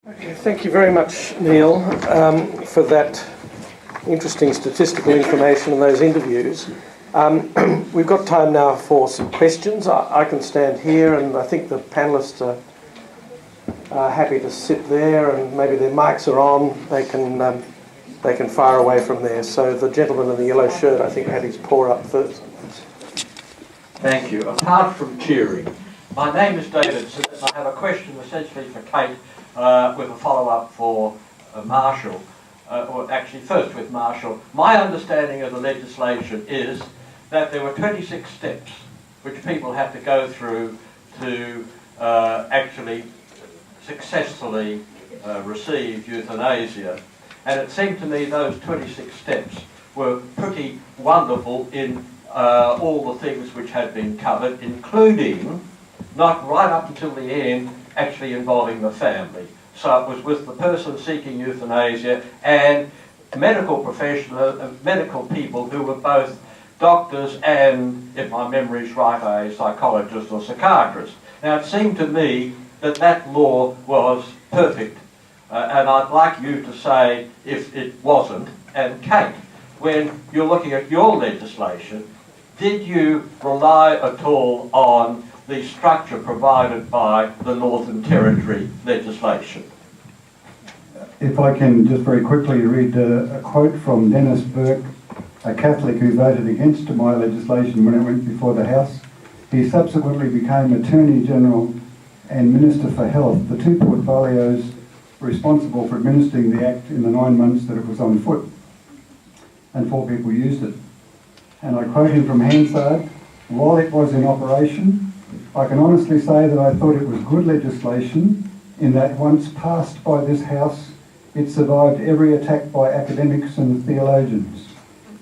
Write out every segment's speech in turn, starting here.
Okay, thank you very much, Neil, for that interesting statistical information and those interviews. We've got time now for some questions. I can stand here, and I think the panellists are happy to sit there, and maybe their mics are on. They can fire away from there. So the gentleman in the yellow shirt, I think, had his paw up first. Thank you. Apart from cheering, my name is David, and I have a question essentially for Kate with a follow-up for Marshall. Or actually first with Marshall. My understanding of the legislation is that there were 26 steps which people have to go through to actually successfully receive euthanasia. And it seemed to me those 26 steps were pretty wonderful in all the things which had been covered, including, not right up until the end, actually involving the family. So it was with the person seeking euthanasia and medical professionals, medical people who were both doctors and, if my memory is right, a psychologist or psychiatrist. Now it seemed to me that that law was perfect, and I'd like you to say if it wasn't. And Kate, when you're looking at your legislation, did you rely at all on the structure provided by the Northern Territory legislation? If I can just very quickly read a quote from Dennis Burke, a Catholic who voted against my legislation when it went before the House. He subsequently became Attorney General and Minister for Health, the two portfolios responsible for administering the Act in the 9 months that it was on foot, and 4 people used it. And I quote him from Hansard, "While it was in operation, I can honestly say that I thought it was good legislation in that once passed by this House, it survived every attack by academics and theologians.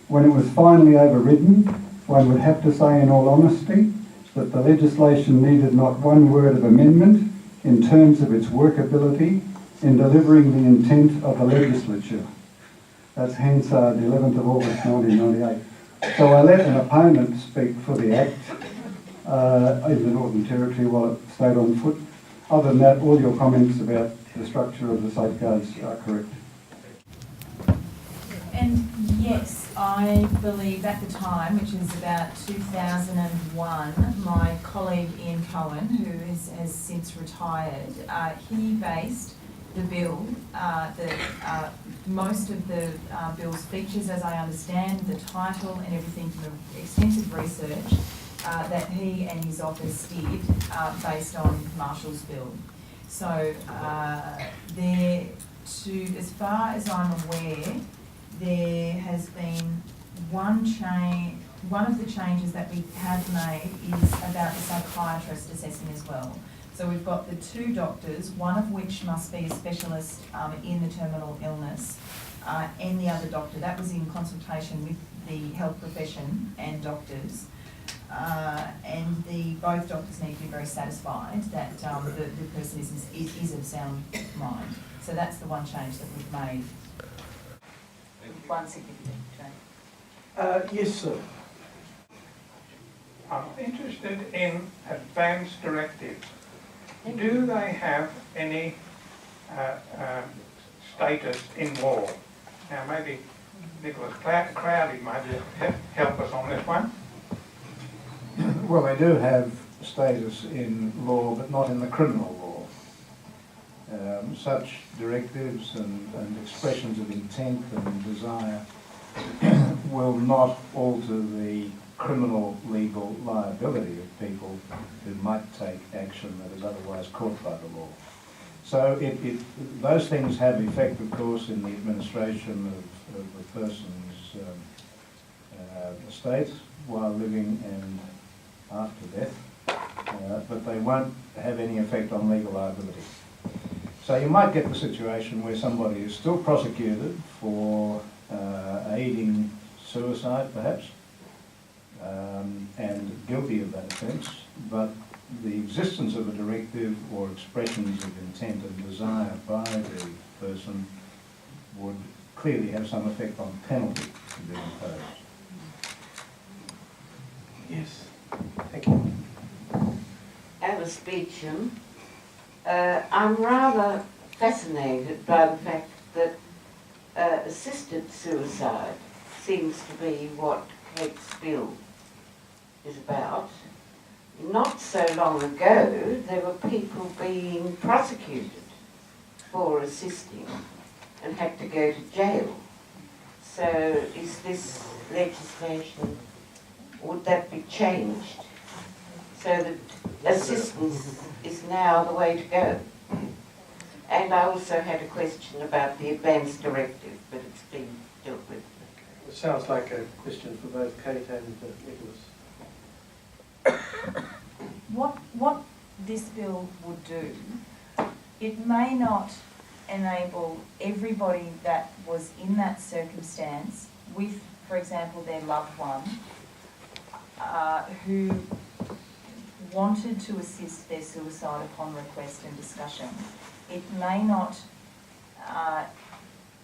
When it was finally overridden, one would have to say in all honesty that the legislation needed not one word of amendment in terms of its workability in delivering the intent of the legislature." That's Hansard, the 11th of August 1998. So I let an opponent speak for the Act in the Northern Territory while it stayed on foot. Other than that, all your comments about the structure of the safeguards are correct. And yes, I believe at the time, which is about 2001, my colleague Ian Cohen, who has since retired, he based the bill, most of the bill's features, as I understand, the title and everything from extensive research that he and his office did based on Marshall's bill. So as far as I'm aware, there has been one of the changes that we have made is about the psychiatrist assessing as well. So we've got the 2 doctors, one of which must be a specialist in the terminal illness, and the other doctor. That was in consultation with the health profession and doctors. And both doctors need to be very satisfied that the person is of sound mind. So that's the one change that we've made. One significant change. Yes, sir. I'm interested in advance directives. Do they have any status in law? Now maybe Nicholas Crowley might help us on this one. Well, they do have status in law, but not in the criminal law. Such directives and expressions of intent and desire will not alter the criminal legal liability of people who might take action that is otherwise caught by the law. So those things have effect, of course, in the administration of the person's estate while living and after death, but they won't have any effect on legal liability. So you might get the situation where somebody is still prosecuted for aiding suicide, perhaps, and guilty of that offence, but the existence of a directive or expressions of intent and desire by the person would clearly have some effect on penalty to be imposed. Yes. Thank you. Alice Beecham. I'm rather fascinated by the fact that assisted suicide seems to be what Kate's bill is about. Not so long ago, there were people being prosecuted for assisting and had to go to jail. So is this legislation, would that be changed so that assistance is now the way to go? And I also had a question about the advance directive, but it's been dealt with. It sounds like a question for both Kate and Nicholas. What this bill would do, it may not enable everybody that was in that circumstance with, for example, their loved one, who wanted to assist their suicide upon request and discussion. It may not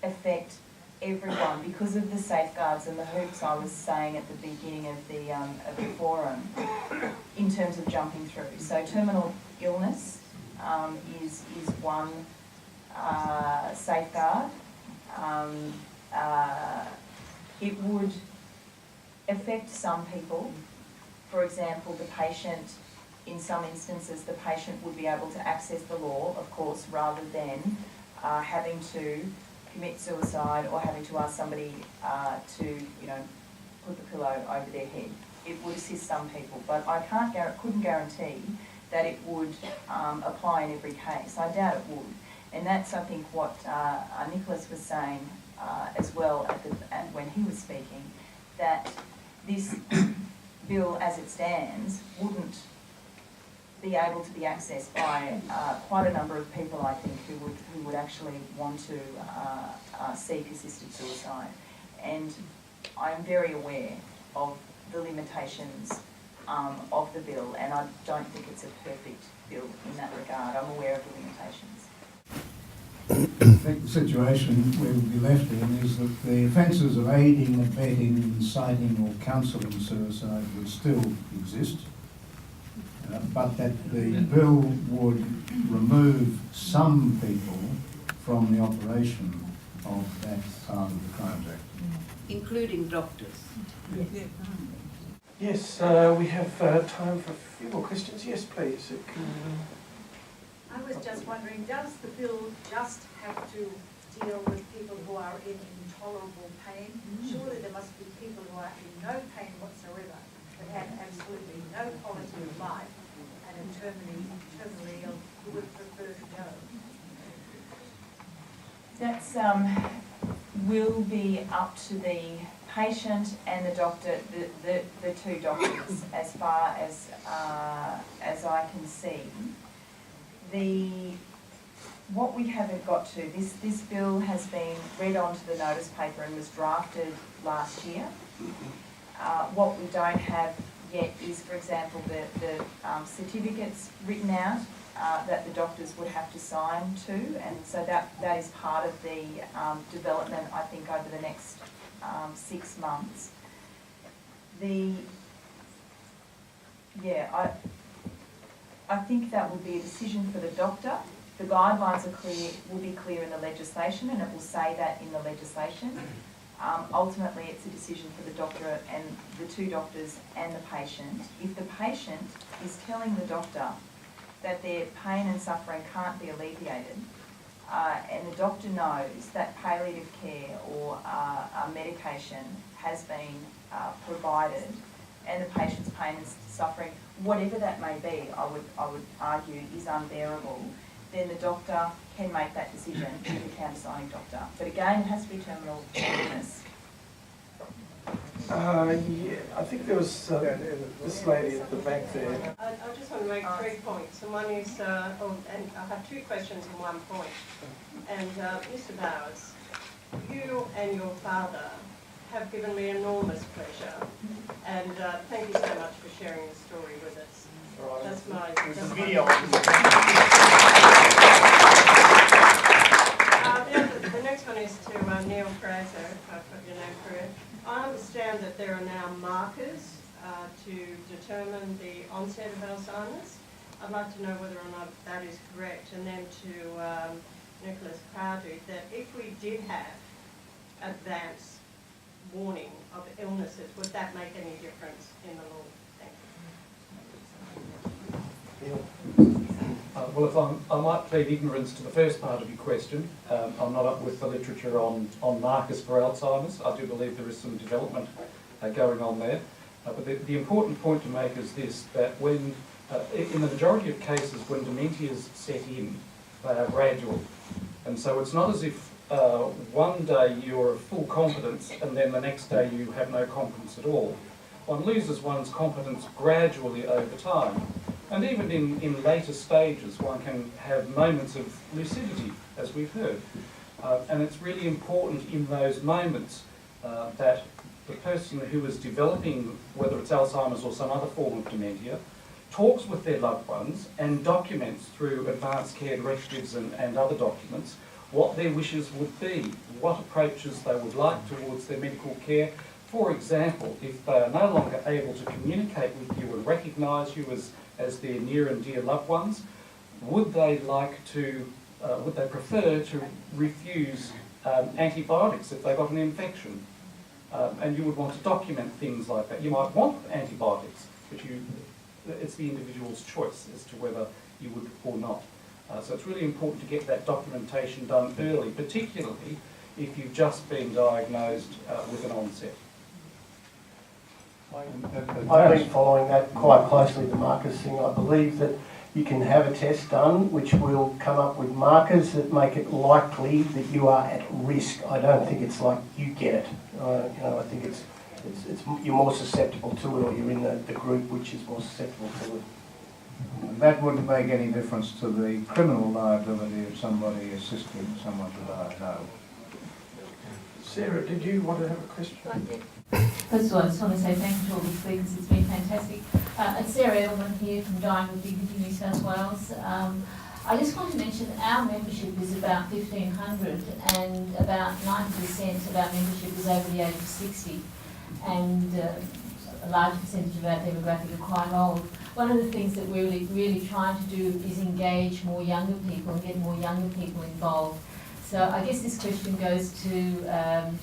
affect everyone because of the safeguards and the hoops I was saying at the beginning of the forum in terms of jumping through. So terminal illness is one safeguard. It would affect some people. For example, the patient, in some instances, the patient would be able to access the law, of course, rather than having to commit suicide or having to ask somebody to, put the pillow over their head. It would assist some people, but I couldn't guarantee that it would apply in every case. I doubt it would, and that's, I think, what Nicholas was saying as well when he was speaking, that this bill, as it stands, wouldn't be able to be accessed by quite a number of people, I think, who would actually want to seek assisted suicide. And I'm very aware of the limitations of the bill, and I don't think it's a perfect bill in that regard. I'm aware of the limitations. I think the situation we will be left in is that the offences of aiding, abetting, inciting or counselling suicide would still exist. But that the bill would remove some people from the operation of that part of the Crimes Act. Including doctors. Yes, we have time for a few more questions. Yes, please. I was just wondering, does the bill just have to deal with people who are in intolerable pain? Surely there must be people who are in no pain whatsoever, but have absolutely no quality of life, and are terminally ill, who would prefer to go. That's will be up to the patient and the doctor, the two doctors, as far as I can see. What we haven't got to, this bill has been read onto the notice paper and was drafted last year. What we don't have yet is, for example, the certificates written out that the doctors would have to sign to, and so that is part of the development, I think, over the next 6 months. I think that would be a decision for the doctor. The guidelines are clear, will be clear in the legislation, and it will say that in the legislation. Ultimately, it's a decision for the doctor and the two doctors and the patient. If the patient is telling the doctor that their pain and suffering can't be alleviated, and the doctor knows that palliative care or medication has been provided, and the patient's pain and suffering, whatever that may be, I would argue is unbearable, then the doctor can make that decision to the countersigning doctor. But again, it has to be terminal illness. Yeah, I think there was this lady at the back there. I just want to make 3 points, and one is, and I have 2 questions and 1 point. And Mr. Bowers, you and your father have given me enormous pleasure, and thank you so much for sharing the story with us. That's my video. The next one is to Neil Fraser, if I've got your name correct. I understand that there are now markers to determine the onset of Alzheimer's. I'd like to know whether or not that is correct, and then to Nicholas Crowdy, that if we did have advance warning of illnesses, would that make any difference in the law? Thank you. Well, I might plead ignorance to the first part of your question. I'm not up with the literature on markers for Alzheimer's. I do believe there is some development going on there. But the important point to make is this, that when, in the majority of cases, when dementias set in, they are gradual. And so it's not as if one day you're of full competence and then the next day you have no competence at all. One loses one's competence gradually over time. And even in later stages, one can have moments of lucidity, as we've heard. And it's really important in those moments that the person who is developing, whether it's Alzheimer's or some other form of dementia, talks with their loved ones and documents through advanced care directives and other documents what their wishes would be, what approaches they would like towards their medical care. For example, if they are no longer able to communicate with you and recognise you as their near and dear loved ones, would they prefer to refuse antibiotics if they got an infection? And you would want to document things like that. You might want antibiotics, but it's the individual's choice as to whether you would or not. So it's really important to get that documentation done early, particularly if you've just been diagnosed with an onset. I've been following that quite closely, the markers thing. I believe that you can have a test done which will come up with markers that make it likely that you are at risk. I don't think it's like you get it. I think it's you're more susceptible to it, or you're in the group which is more susceptible to it. And that wouldn't make any difference to the criminal liability of somebody assisting someone to die, no. Sarah, did you want to have a question? First of all, I just want to say thank you to all the speakers. It's been fantastic. It's Sarah Edelman here from Dying with Dignity New South Wales. I just want to mention our membership is about 1,500 and about 90% of our membership is over the age of 60, and a large percentage of our demographic are quite old. One of the things that we're really trying to do is engage more younger people and get more younger people involved. So I guess this question goes to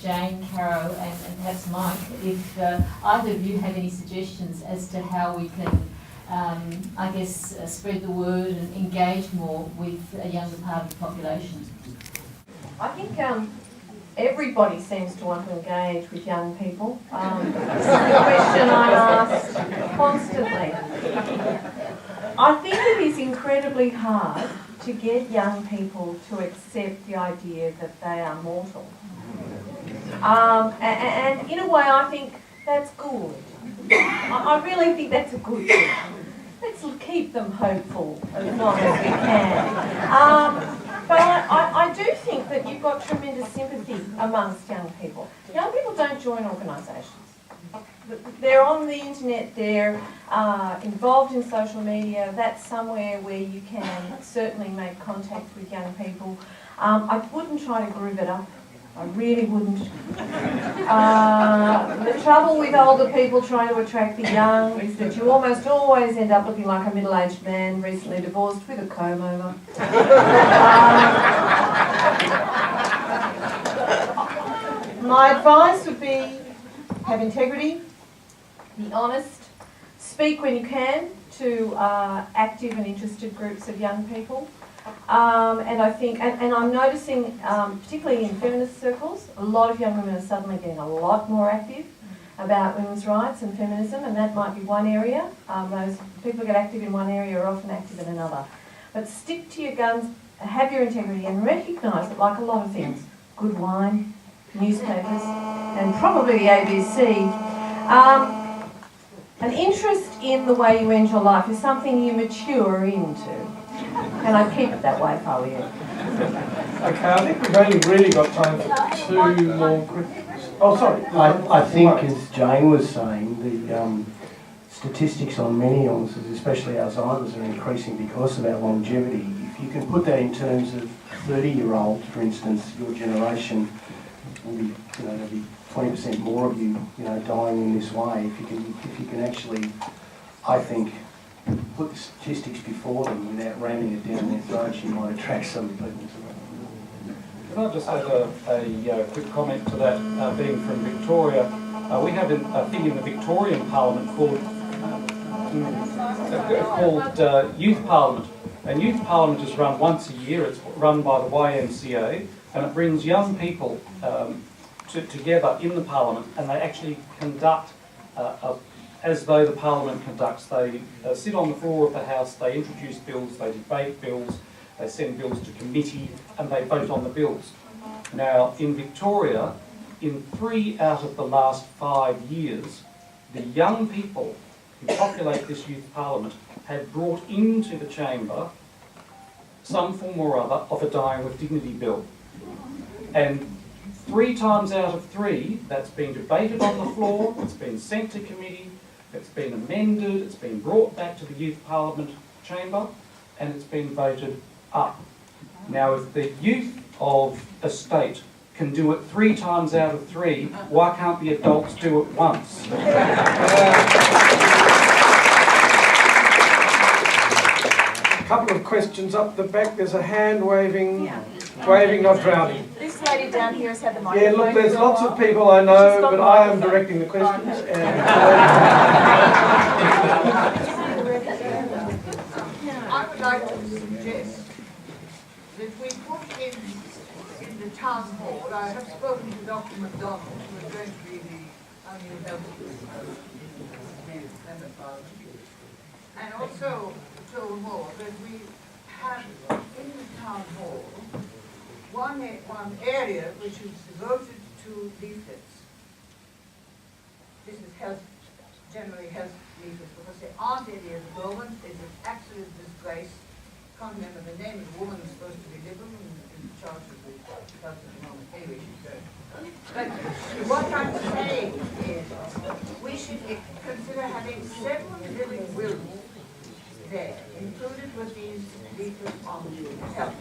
Jane, Caro and perhaps Mike, if either of you have any suggestions as to how we can, spread the word and engage more with a younger part of the population. I think everybody seems to want to engage with young people. This is a question I'm asked constantly. I think it is incredibly hard to get young people to accept the idea that they are mortal. And in a way I think that's good. I really think that's a good thing. Let's keep them hopeful as long as we can. But I do think that you've got tremendous sympathy amongst young people. Young people don't join organisations. They're on the internet, they're involved in social media. That's somewhere where you can certainly make contact with young people. I wouldn't try to groove it up. I really wouldn't. The trouble with older people trying to attract the young is that you almost always end up looking like a middle-aged man recently divorced with a comb over. My advice would be have integrity, be honest, speak when you can to active and interested groups of young people. And I think, and I'm noticing, particularly in feminist circles, a lot of young women are suddenly getting a lot more active about women's rights and feminism, and that might be one area. Those people who get active in one area are often active in another. But stick to your guns, have your integrity, and recognise that, like a lot of things, good wine, newspapers, and probably the ABC, an interest in the way you end your life is something you mature into. And I'd keep it that way if I were you. Okay, I think we've only really got time for two more questions. Oh, sorry. I think, as Jane was saying, the statistics on many illnesses, especially Alzheimer's, are increasing because of our longevity. If you can put that in terms of 30-year-olds, for instance, your generation will be, there'll be 20% more of you, dying in this way. If you can actually, I think, put the statistics before them without ramming it down their throats, you might attract some people to can I just add a quick comment to that, being from Victoria? We have a thing in the Victorian Parliament called Youth Parliament. And Youth Parliament is run once a year. It's run by the YMCA, and it brings young people together in the Parliament, and they actually conduct, as though the Parliament conducts, they sit on the floor of the House, they introduce bills, they debate bills, they send bills to committee, and they vote on the bills. Now, in Victoria, in 3 out of the last 5 years, the young people who populate this youth parliament have brought into the chamber some form or other of a Dying with Dignity bill. And 3 times out of 3, that's been debated on the floor, it's been sent to committee, it's been amended, it's been brought back to the youth parliament chamber, and it's been voted up. Now, if the youth of a state can do it 3 times out of 3, why can't the adults do it once? A couple of questions up the back. There's a hand waving, waving, not drowning. This lady down here has had the microphone. Yeah, look, there's lots of people I know, but I am directing the questions. And, I would like to suggest that we put in the town hall, I have spoken to Dr. MacDonald, who is going to be the Annual Health Member of Parliament, and also told more that we have in the town hall one area which is devoted to leaflets. This is health, generally health leaflets, because there aren't any at the moment. It's an absolute disgrace. Can't remember the name of the woman who's supposed to be liberal in charge of the health at the moment. Anyway, she's going. But what I'm saying is we should consider having several living wills there, included with these leaflets on health,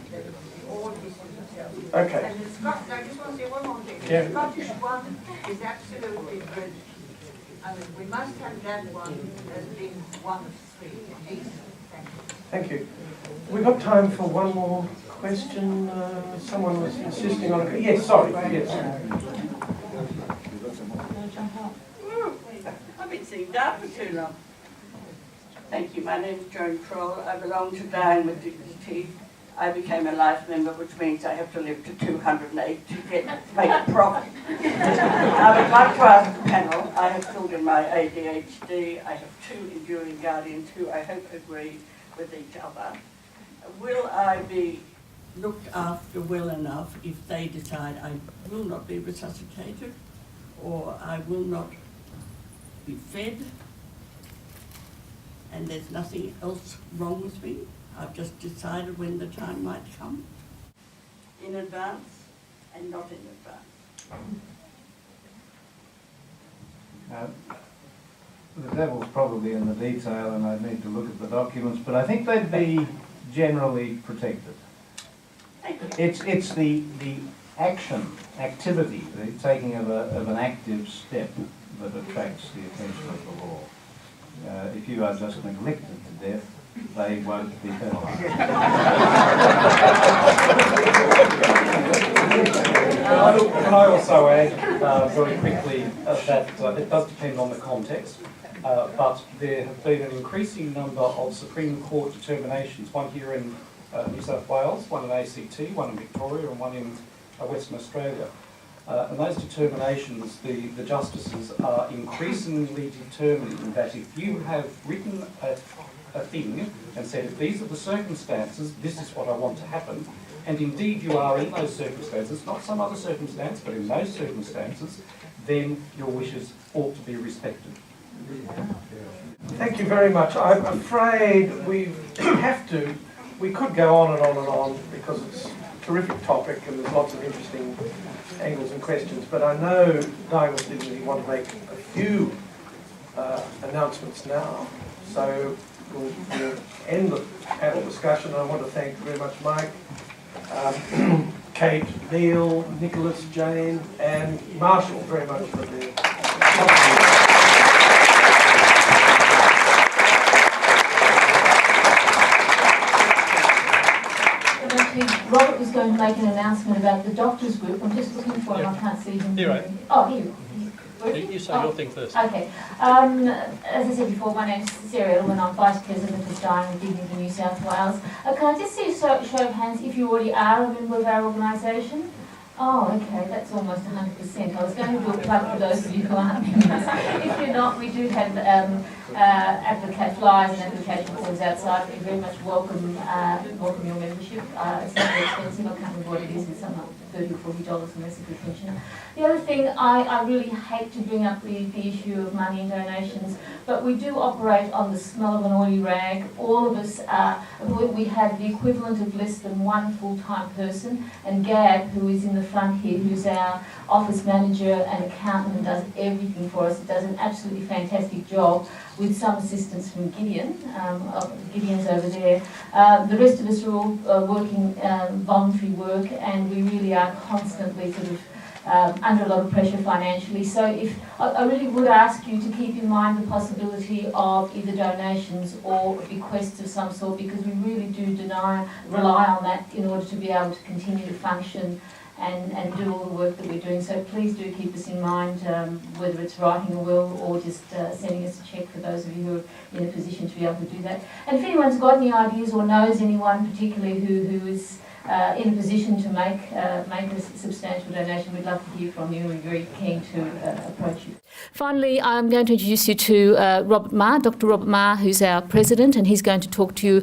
all issues of health. Okay. And the Scottish, I just want to say one more thing. Yeah. The Scottish one is absolutely good. I mean, we must have that one as being one of 3 at least. Thank you. thank you. We've got time for one more question. Someone was insisting on it. Yes, sorry. Yes. I've been sitting down for too long. Thank you. My name is Joan Kroll. I belong to Dying with Dignity. I became a life member, which means I have to live to 208 to make a profit. I would like to ask the panel, I have filled in my ADHD. I have 2 enduring guardians who I hope agree with each other. Will I be looked after well enough if they decide I will not be resuscitated or I will not be fed and there's nothing else wrong with me? I've just decided when the time might come, in advance and not in advance. The devil's probably in the detail and I'd need to look at the documents, but I think they'd be generally protected. It's the activity, the taking of an active step that attracts the attention of the law. If you are just neglected to death, they won't be penalised. Can I also add very quickly that it does depend on the context, but there have been an increasing number of Supreme Court determinations, one here in New South Wales, one in ACT, one in Victoria and one in Western Australia. And those determinations, the justices are increasingly determining that if you have written a thing and said, if these are the circumstances, this is what I want to happen, and indeed you are in those circumstances, not some other circumstance, but in those circumstances, then your wishes ought to be respected. Thank you very much. I'm afraid we could go on and on and on because it's a terrific topic and there's lots of interesting angles and questions, but I know Dying with Dignity want to make a few announcements now. So we'll end the panel discussion. I want to thank very much Mike, Kate, Neil, Nicholas, Jane and Marshall very much for their Okay. Robert was going to make an announcement about the doctors group. I'm just looking for him. I can't see him. Here, right. Oh, here. You say your thing first. Okay. As I said before, my name's Sarah Edelman. I'm Vice President of Dying with Dignity New South Wales. Can I just see a show of hands if you already are a member of our organisation? Oh, okay, that's almost 100%. I was going to do a plug for those of you who aren't members. If you're not, we do have flyers and application forms outside. We very much welcome your membership. It's not very expensive. I can't remember what it is. It's something like $30 or $40 unless it's a pensioner. The other thing, I really hate to bring up the issue of money and donations, but we do operate on the smell of an oily rag. All of us, we have the equivalent of less than one full-time person, and Gab, who is in the front here, who's our office manager and accountant and does everything for us, does an absolutely fantastic job with some assistance from Gideon. Gideon's over there. The rest of us are all working voluntary work, and we really are constantly sort of under a lot of pressure financially. So I really would ask you to keep in mind the possibility of either donations or bequests of some sort, because we really do rely on that in order to be able to continue to function and do all the work that we're doing. So please do keep us in mind, whether it's writing a will or just sending us a cheque for those of you who are in a position to be able to do that. And if anyone's got any ideas or knows anyone particularly who is in a position to make a substantial donation, we'd love to hear from you. We're very keen to approach you. Finally, I'm going to introduce you to Robert Marr, Dr. Robert Marr, who's our president, and he's going to talk to you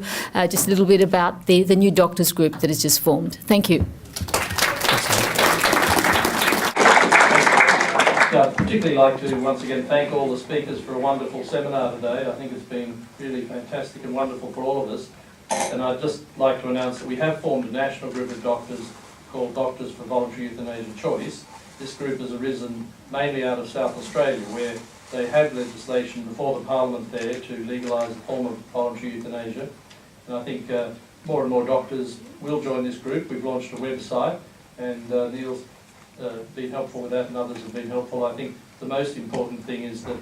just a little bit about the new doctors group that has just formed. Thank you. I'd particularly like to once again thank all the speakers for a wonderful seminar today. I think it's been really fantastic and wonderful for all of us. And I'd just like to announce that we have formed a national group of doctors called Doctors for Voluntary Euthanasia Choice. This group has arisen mainly out of South Australia, where they had legislation before the Parliament there to legalise a form of voluntary euthanasia. And I think more and more doctors will join this group. We've launched a website, and Neil's been helpful with that, and others have been helpful. I think the most important thing is that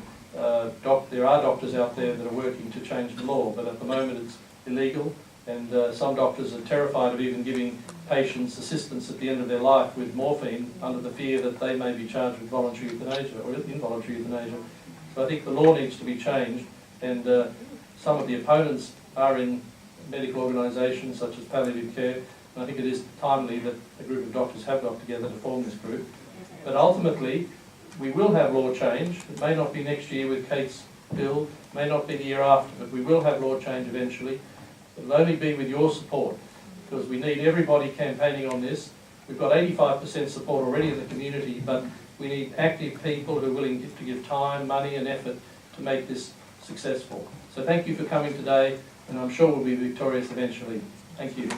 there are doctors out there that are working to change the law, but at the moment it's illegal, and some doctors are terrified of even giving patients assistance at the end of their life with morphine under the fear that they may be charged with voluntary euthanasia or involuntary euthanasia. So I think the law needs to be changed, and some of the opponents are in medical organisations such as palliative care, and I think it is timely that a group of doctors have got together to form this group. But ultimately, we will have law change. It may not be next year with Kate's bill, may not be the year after, but we will have law change eventually. It will only be with your support, because we need everybody campaigning on this. We've got 85% support already in the community, but we need active people who are willing to give time, money and effort to make this successful. So thank you for coming today, and I'm sure we'll be victorious eventually. Thank you.